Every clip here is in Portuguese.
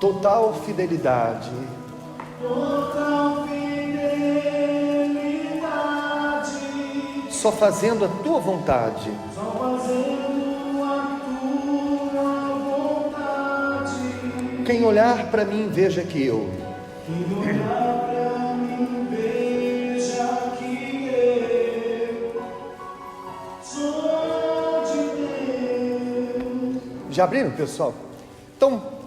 total fidelidade, só fazendo a tua vontade, quem olhar para mim veja que eu sou de Deus. Já abriram, pessoal? Então,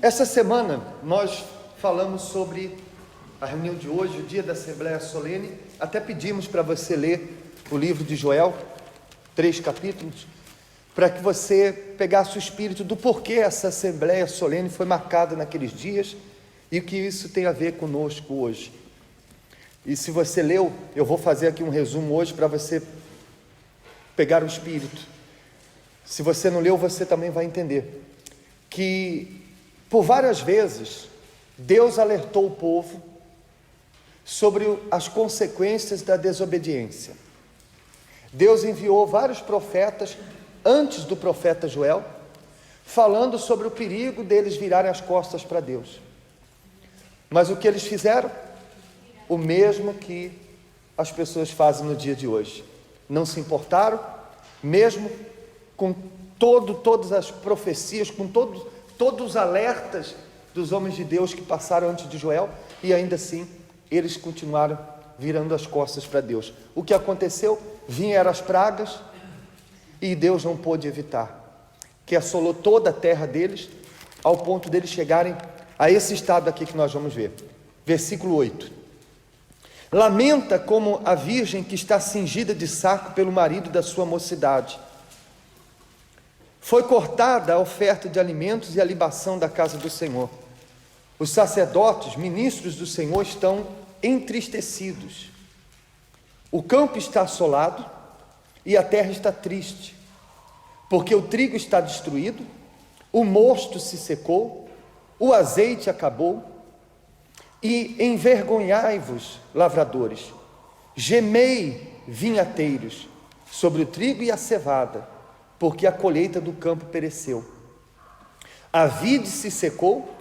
essa semana nós falamos sobre a reunião de hoje, o dia da Assembleia Solene. Até pedimos para você ler o livro de Joel, 3 capítulos, para que você pegasse o espírito do porquê essa Assembleia Solene foi marcada naqueles dias e o que isso tem a ver conosco hoje. E se você leu, eu vou fazer aqui um resumo hoje para você pegar o espírito. Se você não leu, você também vai entender que por várias vezes Deus alertou o povo sobre as consequências da desobediência. Deus enviou vários profetas antes do profeta Joel, falando sobre o perigo deles virarem as costas para Deus. Mas o que eles fizeram? O mesmo que as pessoas fazem no dia de hoje. Não se importaram, mesmo com todas as profecias, com todos os alertas dos homens de Deus que passaram antes de Joel, e ainda assim eles continuaram virando as costas para Deus. O que aconteceu? Vieram as pragas e Deus não pôde evitar, que assolou toda a terra deles, ao ponto deles chegarem a esse estado aqui que nós vamos ver. Versículo 8: lamenta como a virgem que está cingida de saco pelo marido da sua mocidade. Foi cortada a oferta de alimentos e a libação da casa do Senhor. Os sacerdotes, ministros do Senhor, estão entristecidos. O campo está assolado e a terra está triste, porque o trigo está destruído, o mosto se secou, o azeite acabou. E envergonhai-vos, lavradores, gemei, vinhateiros, sobre o trigo e a cevada, porque a colheita do campo pereceu. A vide se secou,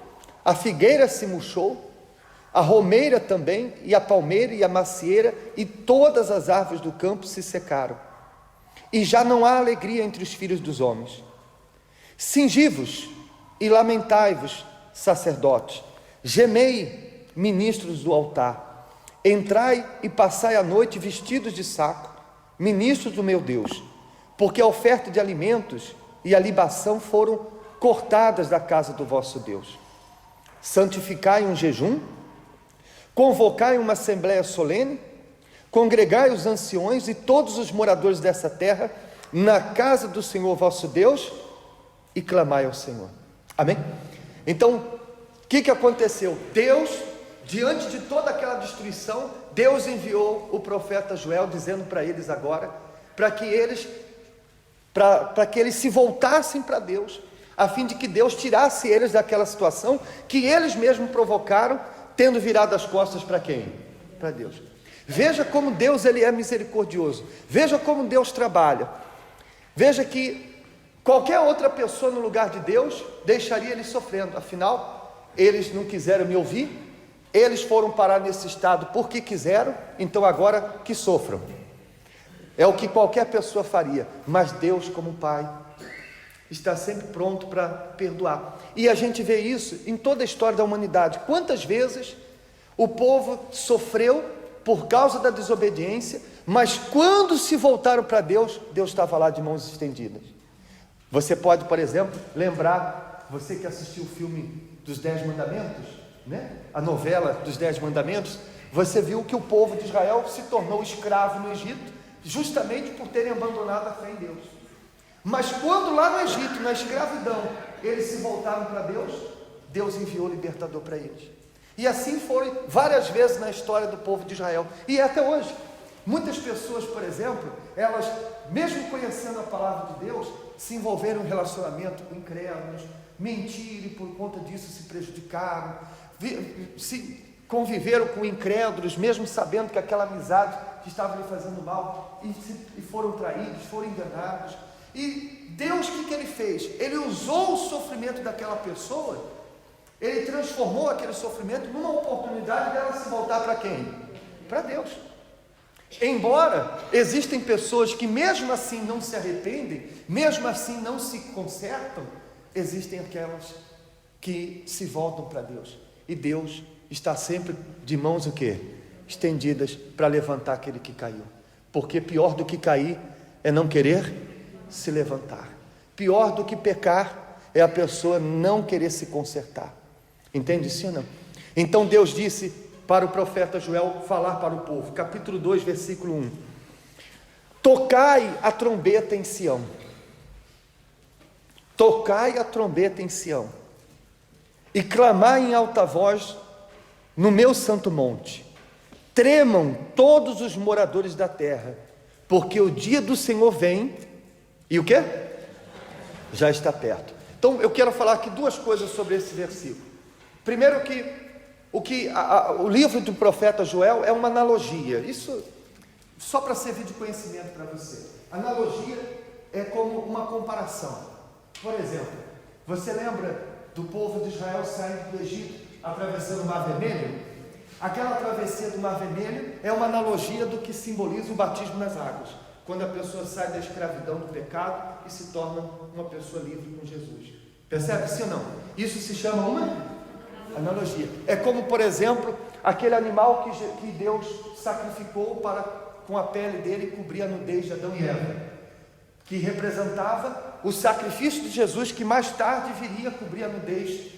a figueira se murchou, a romeira também, e a palmeira e a macieira, e todas as árvores do campo se secaram. E já não há alegria entre os filhos dos homens. Cingi-vos e lamentai-vos, sacerdotes, gemei, ministros do altar, entrai e passai a noite vestidos de saco, ministros do meu Deus, porque a oferta de alimentos e a libação foram cortadas da casa do vosso Deus. Santificai um jejum, convocai uma assembleia solene, congregai os anciões e todos os moradores dessa terra na casa do Senhor vosso Deus e clamai ao Senhor. Amém? Então, o que aconteceu? Deus, diante de toda aquela destruição, Deus enviou o profeta Joel, dizendo para eles agora, para que eles se voltassem para Deus, a fim de que Deus tirasse eles daquela situação que eles mesmos provocaram, tendo virado as costas para quem? Para Deus. Veja como Deus ele é misericordioso, veja como Deus trabalha, veja que qualquer outra pessoa no lugar de Deus deixaria eles sofrendo. Afinal, eles não quiseram me ouvir, eles foram parar nesse estado porque quiseram, então agora que sofram. É o que qualquer pessoa faria, mas Deus, como Pai, está sempre pronto para perdoar. E a gente vê isso em toda a história da humanidade. Quantas vezes o povo sofreu por causa da desobediência, mas quando se voltaram para Deus, Deus estava lá de mãos estendidas. Você pode, por exemplo, lembrar, você que assistiu o filme dos 10 Mandamentos, né? A novela dos 10 Mandamentos, você viu que o povo de Israel se tornou escravo no Egito, justamente por terem abandonado a fé em Deus. Mas quando lá no Egito, na escravidão, eles se voltaram para Deus, Deus enviou o libertador para eles. E assim foi várias vezes na história do povo de Israel, e até hoje. Muitas pessoas, por exemplo, elas, mesmo conhecendo a palavra de Deus, se envolveram em relacionamento com incrédulos, mentiram e por conta disso se prejudicaram, se conviveram com incrédulos, mesmo sabendo que aquela amizade que estava lhe fazendo mal, e foram traídos, foram enganados. E Deus, o que ele fez? Ele usou o sofrimento daquela pessoa Ele transformou aquele sofrimento numa oportunidade dela se voltar para quem? Para Deus. Embora existem pessoas que mesmo assim não se arrependem, mesmo assim não se consertam, existem aquelas que se voltam para Deus. E Deus está sempre de mãos o quê? Estendidas para levantar aquele que caiu. Porque pior do que cair é não querer se levantar. Pior do que pecar é a pessoa não querer se consertar. Entende sim ou não? Então Deus disse para o profeta Joel falar para o povo, capítulo 2, versículo 1: tocai a trombeta em Sião, tocai a trombeta em Sião, e clamai em alta voz no meu santo monte, tremam todos os moradores da terra, porque o dia do Senhor vem, e o quê? Já está perto. Então eu quero falar aqui duas coisas sobre esse versículo. Primeiro o livro do profeta Joel é uma analogia, isso só para servir de conhecimento para você. Analogia é como uma comparação. Por exemplo, você lembra do povo de Israel saindo do Egito, atravessando o Mar Vermelho? Aquela travessia do Mar Vermelho é uma analogia do que simboliza o batismo nas águas, quando a pessoa sai da escravidão do pecado e se torna uma pessoa livre com Jesus. Percebe, sim ou não? Isso se chama uma analogia. É como, por exemplo, aquele animal que Deus sacrificou para, com a pele dele, cobrir a nudez de Adão e Eva, que representava o sacrifício de Jesus, que mais tarde viria a cobrir a nudez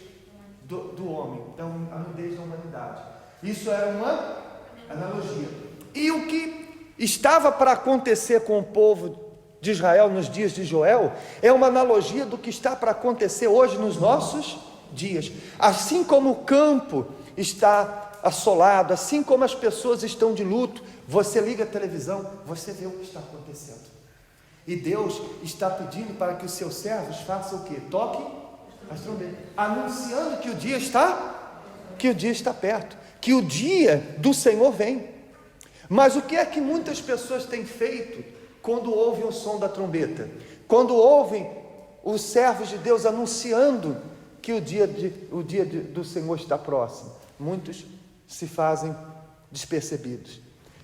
do homem, então a nudez da humanidade. Isso era uma analogia. E o que estava para acontecer com o povo de Israel nos dias de Joel é uma analogia do que está para acontecer hoje nos nossos dias. Assim como o campo está assolado, assim como as pessoas estão de luto, você liga a televisão, você vê o que está acontecendo. E Deus está pedindo para que os seus servos façam o quê? Toquem as trombetas, anunciando que o dia está perto, que o dia do Senhor vem. Mas o que é que muitas pessoas têm feito quando ouvem o som da trombeta? Quando ouvem os servos de Deus anunciando que o dia do Senhor está próximo, muitos se fazem despercebidos.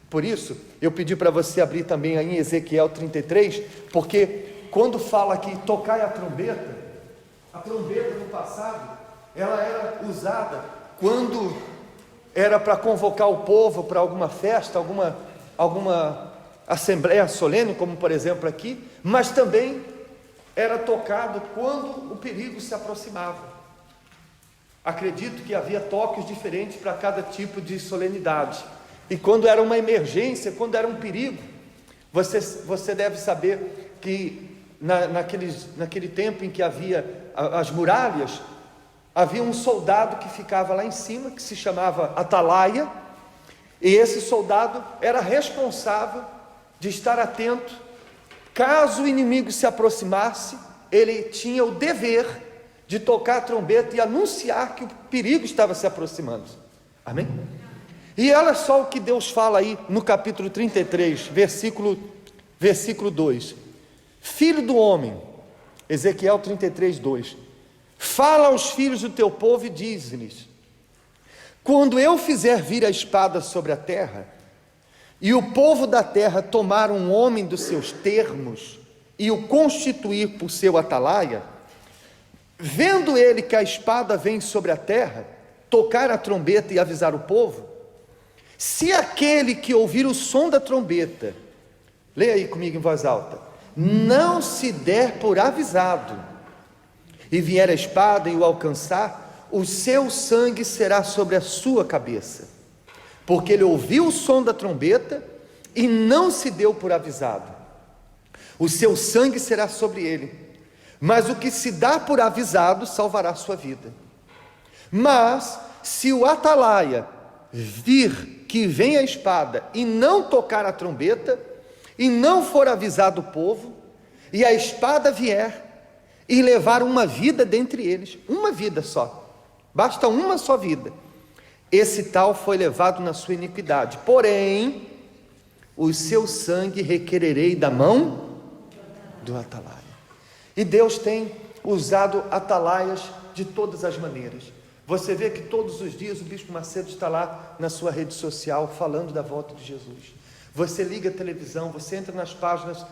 Por isso, eu pedi para você abrir também aí em Ezequiel 33, porque quando fala aqui, tocai a trombeta no passado, ela era usada quando era para convocar o povo para alguma festa, alguma assembleia solene, como por exemplo aqui, mas também era tocado quando o perigo se aproximava. Acredito que havia toques diferentes para cada tipo de solenidade. E quando era uma emergência, quando era um perigo, você deve saber que naquele tempo em que havia as muralhas, havia um soldado que ficava lá em cima, que se chamava atalaia, e esse soldado era responsável de estar atento. Caso o inimigo se aproximasse, ele tinha o dever de tocar a trombeta e anunciar que o perigo estava se aproximando. Amém? E olha só o que Deus fala aí no capítulo 33, versículo 2. Filho do homem, Ezequiel 33, 2. Fala aos filhos do teu povo e diz-lhes: quando eu fizer vir a espada sobre a terra, e o povo da terra tomar um homem dos seus termos e o constituir por seu atalaia, vendo ele que a espada vem sobre a terra, tocar a trombeta e avisar o povo, se aquele que ouvir o som da trombeta, leia aí comigo em voz alta, não se der por avisado, e vier a espada e o alcançar, o seu sangue será sobre a sua cabeça, porque ele ouviu o som da trombeta e não se deu por avisado. O seu sangue será sobre ele, mas o que se dá por avisado salvará a sua vida. Mas se o atalaia vir que vem a espada e não tocar a trombeta, e não for avisado o povo, e a espada vier e levar uma vida dentre eles, uma vida só, basta uma só vida, esse tal foi levado na sua iniquidade, porém o seu sangue requererei da mão do atalaia. E Deus tem usado atalaias de todas as maneiras. Você vê que todos os dias o Bispo Macedo está lá na sua rede social falando da volta de Jesus. Você liga a televisão, você entra nas páginas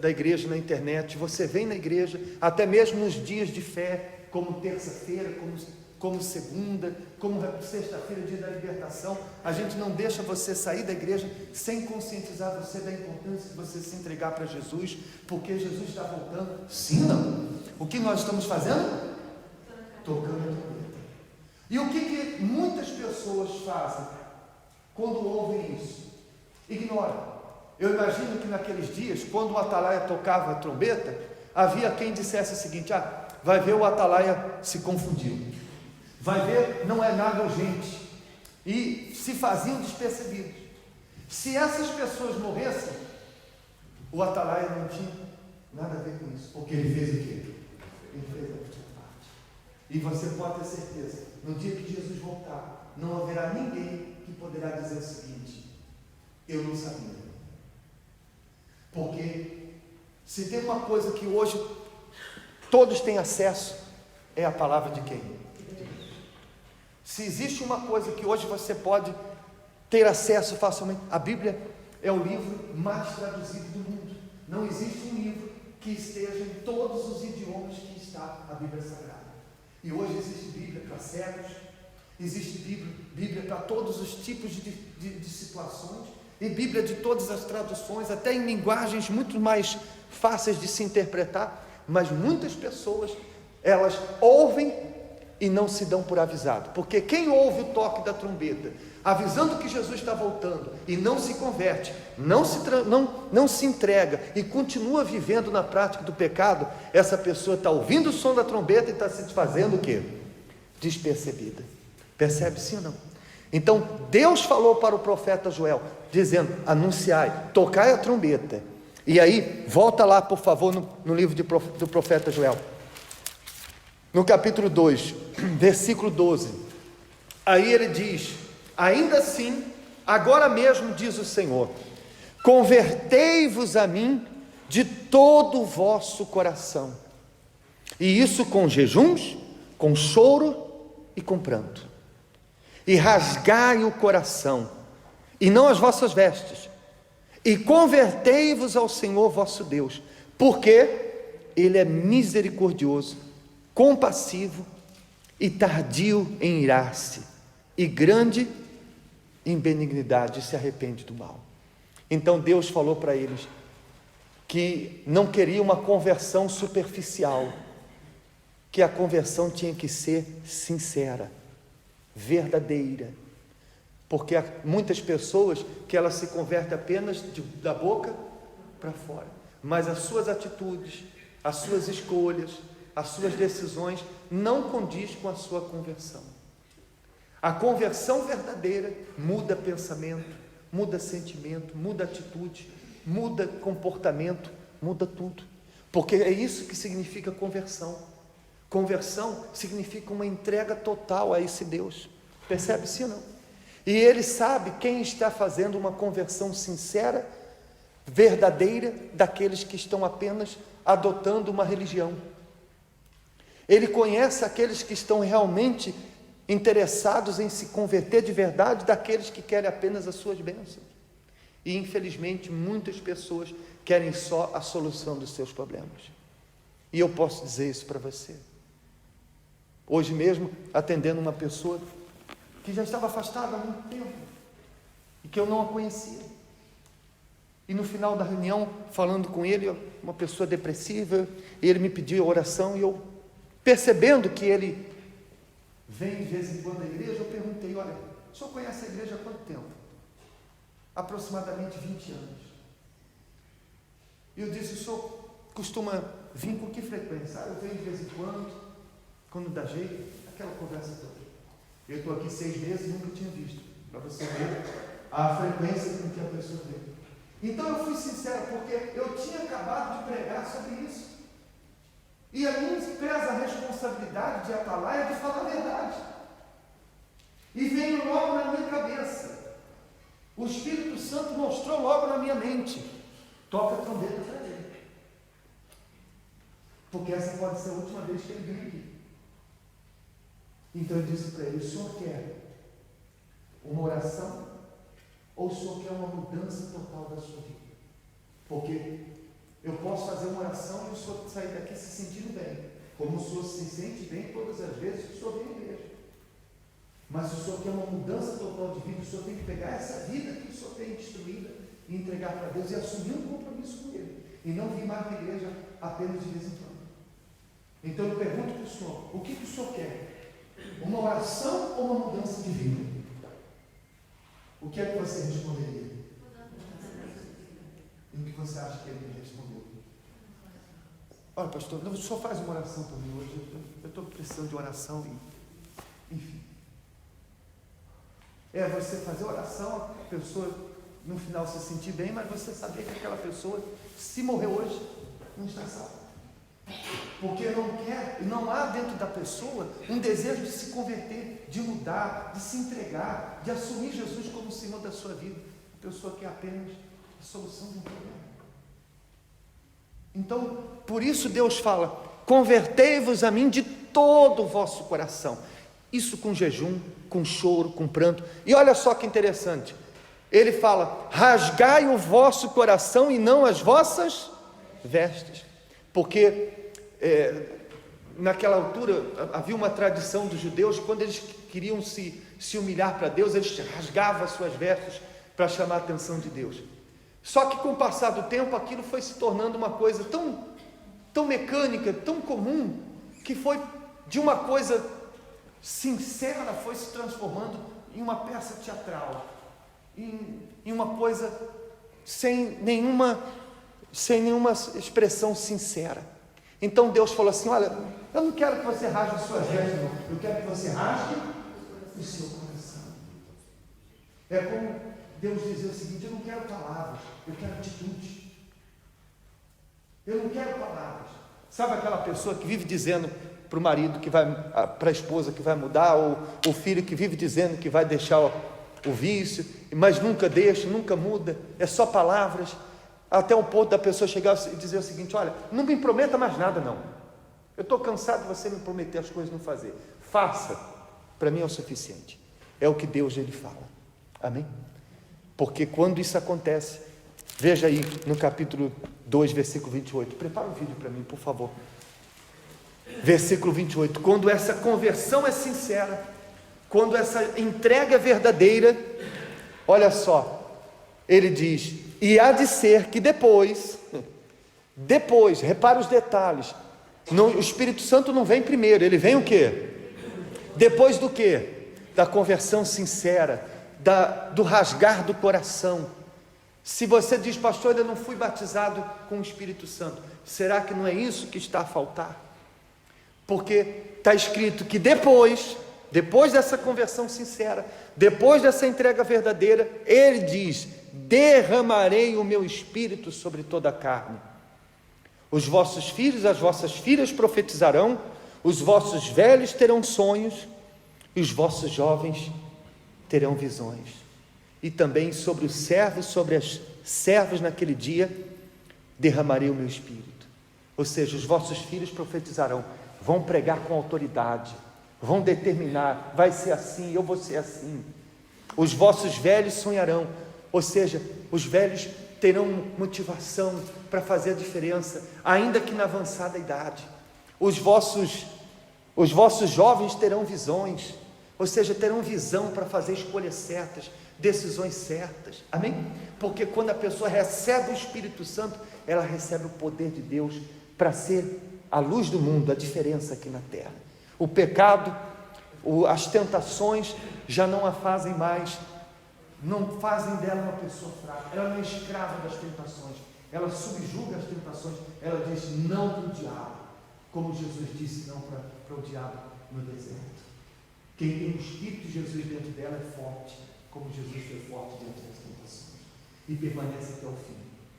da igreja na internet, você vem na igreja, até mesmo nos dias de fé, como terça-feira, como segunda, como sexta-feira, dia da libertação, a gente não deixa você sair da igreja sem conscientizar você da importância de você se entregar para Jesus, porque Jesus está voltando. Sim, não? O que nós estamos fazendo? Tocando a trombeta. E o que muitas pessoas fazem quando ouvem isso? Ignoram. Eu imagino que naqueles dias, quando o atalaia tocava a trombeta, havia quem dissesse o seguinte: vai ver, o atalaia se confundiu, vai ver, não é nada urgente, e se faziam despercebidos. Se essas pessoas morressem, o atalaia não tinha nada a ver com isso, porque ele fez o quê? Ele fez a última parte. E você pode ter certeza, no dia que Jesus voltar, não haverá ninguém que poderá dizer o seguinte: eu não sabia. Porque se tem uma coisa que hoje todos têm acesso, é a palavra de quem? Se existe uma coisa que hoje você pode ter acesso facilmente, a Bíblia é o livro mais traduzido do mundo. Não existe um livro que esteja em todos os idiomas que está a Bíblia Sagrada. E hoje existe Bíblia para cegos, existe Bíblia para todos os tipos de situações, e Bíblia de todas as traduções, até em linguagens muito mais fáceis de se interpretar, mas muitas pessoas, elas ouvem e não se dão por avisado, porque quem ouve o toque da trombeta, avisando que Jesus está voltando, e não se converte, não se entrega, e continua vivendo na prática do pecado, essa pessoa está ouvindo o som da trombeta e está se fazendo o quê? Despercebida. Percebe sim ou não? Então Deus falou para o profeta Joel, dizendo: anunciai, tocai a trombeta. E aí, volta lá por favor no livro do profeta Joel, no capítulo 2, versículo 12. Aí ele diz: ainda assim, agora mesmo diz o Senhor, convertei-vos a mim de todo o vosso coração, e isso com jejuns, com choro e com pranto, e rasgai o coração, e não as vossas vestes, e convertei-vos ao Senhor vosso Deus, porque Ele é misericordioso, compassivo e tardio em irar-se, e grande em benignidade, e se arrepende do mal. Então Deus falou para eles que não queria uma conversão superficial, que a conversão tinha que ser sincera, verdadeira, porque há muitas pessoas que elas se convertem apenas da boca para fora, mas as suas atitudes, as suas escolhas, as suas decisões não condiz com a sua conversão. A conversão verdadeira muda pensamento, muda sentimento, muda atitude, muda comportamento, muda tudo, porque é isso que significa conversão. Conversão significa uma entrega total a esse Deus. Percebe sim ou não? E Ele sabe quem está fazendo uma conversão sincera, verdadeira, daqueles que estão apenas adotando uma religião. Ele conhece aqueles que estão realmente interessados em se converter de verdade, daqueles que querem apenas as suas bênçãos. E infelizmente muitas pessoas querem só a solução dos seus problemas. E eu posso dizer isso para você. Hoje mesmo, atendendo uma pessoa que já estava afastada há muito tempo e que eu não a conhecia. E no final da reunião, falando com ele, uma pessoa depressiva, ele me pediu oração e eu, percebendo que ele vem de vez em quando à igreja, eu perguntei: olha, o senhor conhece a igreja há quanto tempo? Aproximadamente 20 anos. E eu disse: o senhor costuma vir com que frequência? Eu venho de vez em quando dá jeito, aquela conversa toda. Eu estou aqui 6 meses e nunca tinha visto, para você ver a frequência com que a pessoa veio. Então eu fui sincero, porque eu tinha acabado de pregar sobre isso. E a mim pesa a responsabilidade de atalaia de falar a verdade. E veio logo na minha cabeça. O Espírito Santo mostrou logo na minha mente: toca a trombeta para ele. Porque essa pode ser a última vez que ele vem aqui. Então eu disse para ele: o senhor quer uma oração ou o senhor quer uma mudança total da sua vida? Porque eu posso fazer uma oração e o senhor sair daqui se sentindo bem, como o senhor se sente bem todas as vezes que o senhor vem à igreja. Mas se o senhor quer uma mudança total de vida, o senhor tem que pegar essa vida que o senhor tem destruída e entregar para Deus e assumir um compromisso com Ele, e não vir mais à igreja apenas de vez em quando. Então eu pergunto para o senhor: o que o senhor quer? Uma oração ou uma mudança de vida? O que é que você responderia? E o que você acha que ele me respondeu? Olha, pastor, o senhor faz uma oração para mim hoje. Eu estou precisando de oração e, enfim. Você fazer oração, a pessoa no final se sentir bem, mas você saber que aquela pessoa, se morrer hoje, não está salva. Porque não quer, não há dentro da pessoa um desejo de se converter, de mudar, de se entregar, de assumir Jesus como Senhor da sua vida. A pessoa quer apenas a solução de um problema. Então, por isso Deus fala: convertei-vos a mim de todo o vosso coração. Isso com jejum, com choro, com pranto. E olha só que interessante, ele fala: rasgai o vosso coração e não as vossas vestes. Porque naquela altura havia uma tradição dos judeus, quando eles queriam se humilhar para Deus, eles rasgavam as suas vestes para chamar a atenção de Deus. Só que com o passar do tempo aquilo foi se tornando uma coisa tão mecânica, tão comum, que foi de uma coisa sincera, foi se transformando em uma peça teatral, em uma coisa sem nenhuma expressão sincera. Então Deus falou assim: olha, eu não quero que você rasgue as suas vestes, não. Eu quero que você rasgue o seu coração. É como Deus dizia o seguinte: eu não quero palavras, eu quero atitude. Eu não quero palavras. Sabe aquela pessoa que vive dizendo para o marido que vai, para a esposa que vai mudar, ou o filho que vive dizendo que vai deixar o vício, mas nunca deixa, nunca muda, é só palavras, até o ponto da pessoa chegar e dizer o seguinte: olha, não me prometa mais nada não, eu estou cansado de você me prometer as coisas e não fazer, faça, para mim é o suficiente. É o que Deus ele fala, amém? Porque quando isso acontece, veja aí no capítulo 2, versículo 28, prepara um vídeo para mim, por favor. Versículo 28, quando essa conversão é sincera, quando essa entrega é verdadeira, olha só, ele diz: e há de ser que depois, repara os detalhes, o Espírito Santo não vem primeiro, ele vem o quê? Depois do quê? Da conversão sincera, do rasgar do coração. Se você diz: pastor, eu não fui batizado com o Espírito Santo, será que não é isso que está a faltar? Porque está escrito que depois dessa conversão sincera, depois dessa entrega verdadeira, ele diz: derramarei o meu espírito sobre toda a carne. Os vossos filhos, as vossas filhas profetizarão, os vossos velhos terão sonhos, e os vossos jovens terão visões. E também sobre os servos, sobre as servas naquele dia, derramarei o meu espírito. Ou seja, os vossos filhos profetizarão, vão pregar com autoridade, vão determinar, vai ser assim, eu vou ser assim. Os vossos velhos sonharão, ou seja, os velhos terão motivação para fazer a diferença, ainda que na avançada idade. Os vossos jovens terão visões, ou seja, terão visão para fazer escolhas certas, decisões certas, amém? Porque quando a pessoa recebe o Espírito Santo, ela recebe o poder de Deus para ser a luz do mundo, a diferença aqui na terra. O pecado, as tentações já não a fazem mais, não fazem dela uma pessoa fraca, ela não é escrava das tentações, ela subjuga as tentações, ela diz não para o diabo, como Jesus disse não para o diabo no deserto. Quem tem o Espírito de Jesus dentro dela é forte, como Jesus foi forte diante das tentações, e permanece até o fim,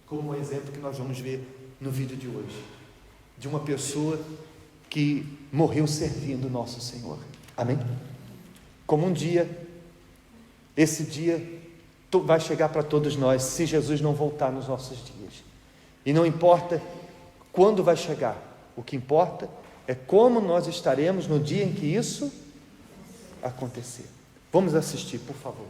como o exemplo que nós vamos ver no vídeo de hoje, de uma pessoa que morreu servindo o nosso Senhor, amém? Como um dia, esse dia vai chegar para todos nós, se Jesus não voltar nos nossos dias, e não importa quando vai chegar, o que importa é como nós estaremos no dia em que isso acontecer. Vamos assistir, por favor.